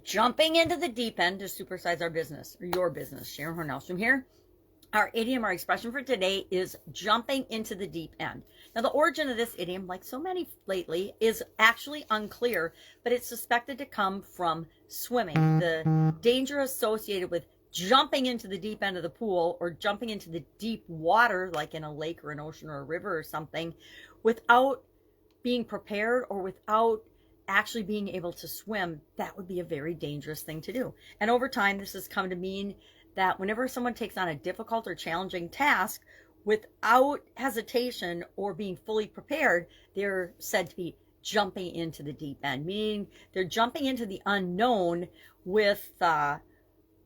Jumping into the deep end to supersize our business, or your business. Sharon Horne-Ellstrom here. Our idiom, our expression for today is jumping into the deep end. Now, the origin of this idiom, like so many lately, is actually unclear, but it's suspected to come from swimming. The danger associated with jumping into the deep end of the pool or jumping into the deep water, like in a lake or an ocean or a river or something, without being prepared or without actually being able to swim, that would be a very dangerous thing to do. And over time, this has come to mean that whenever someone takes on a difficult or challenging task without hesitation or being fully prepared, they're said to be jumping into the deep end, meaning they're jumping into the unknown with a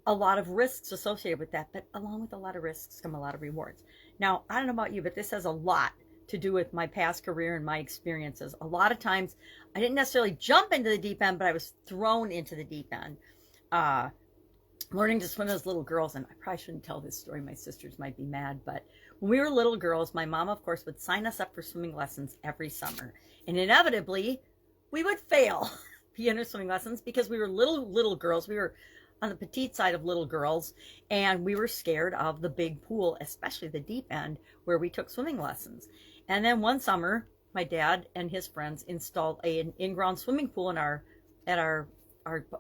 lot of risks associated with that. But along with a lot of risks come a lot of rewards. Now, I don't know about you, but this has a lot to do with my past career and my experiences. A lot of times I didn't necessarily jump into the deep end, but I was thrown into the deep end. Learning to swim as little girls, and I probably shouldn't tell this story, my sisters might be mad, but when we were little girls, my mom, of course, would sign us up for swimming lessons every summer. And inevitably, we would fail beginner swimming lessons because we were little girls. We were on the petite side of little girls, and we were scared of the big pool, especially the deep end, where we took swimming lessons. And then one summer, my dad and his friends installed an in-ground swimming pool at our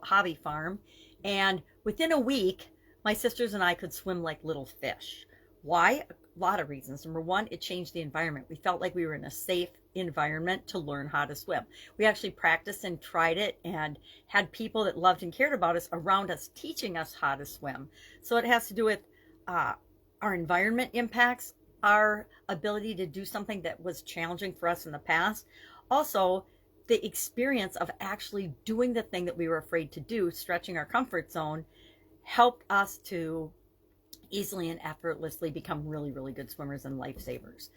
hobby farm. And within a week, my sisters and I could swim like little fish. Why? A lot of reasons. Number one, it changed the environment. We felt like we were in a safe environment to learn how to swim. We actually practiced and tried it and had people that loved and cared about us around us teaching us how to swim. So it has to do with our environment impacts, our ability to do something that was challenging for us in the past. Also, the experience of actually doing the thing that we were afraid to do, stretching our comfort zone, helped us to easily and effortlessly become really, really good swimmers and lifesavers.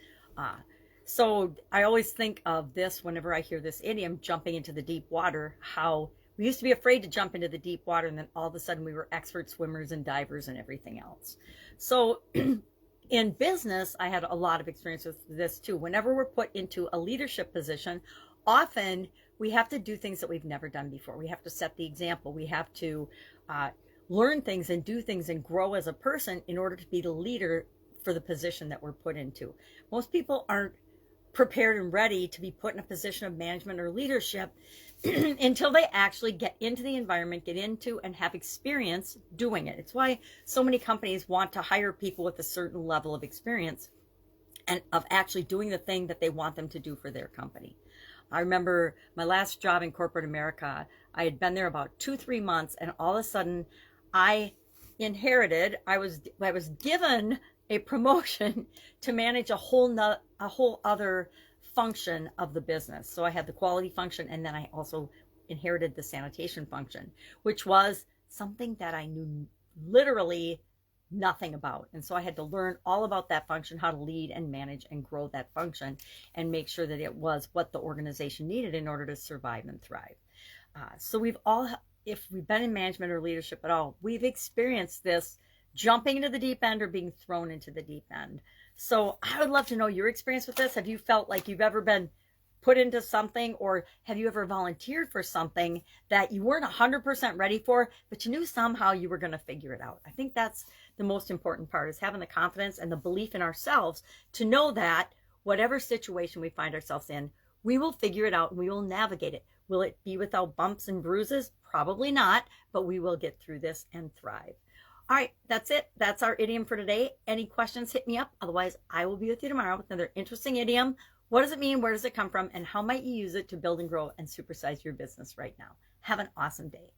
So I always think of this whenever I hear this idiom, jumping into the deep water, how we used to be afraid to jump into the deep water, and then all of a sudden we were expert swimmers and divers and everything else. So in business, I had a lot of experience with this too. Whenever we're put into a leadership position, often we have to do things that we've never done before. We have to set the example. We have to learn things and do things and grow as a person in order to be the leader for the position that we're put into. Most people aren't prepared and ready to be put in a position of management or leadership until they actually get into the environment, get into and have experience doing it. It's why so many companies want to hire people with a certain level of experience and of actually doing the thing that they want them to do for their company. I remember my last job in corporate America. I had been there about 2-3 months, and all of a sudden I was given a promotion to manage a whole other function of the business. So I had the quality function, and then I also inherited the sanitation function, which was something that I knew literally nothing about. And so I had to learn all about that function, how to lead and manage and grow that function and make sure that it was what the organization needed in order to survive and thrive. So if we've been in management or leadership at all, we've experienced this jumping into the deep end or being thrown into the deep end. So I would love to know your experience with this. Have you felt like you've ever been put into something, or have you ever volunteered for something that you weren't 100% ready for, but you knew somehow you were going to figure it out? I think that's the most important part, is having the confidence and the belief in ourselves to know that whatever situation we find ourselves in, we will figure it out and we will navigate it. Will it be without bumps and bruises? Probably not, but we will get through this and thrive. All right, that's it. That's our idiom for today. Any questions, hit me up. Otherwise, I will be with you tomorrow with another interesting idiom. What does it mean? Where does it come from? And how might you use it to build and grow and supersize your business right now? Have an awesome day.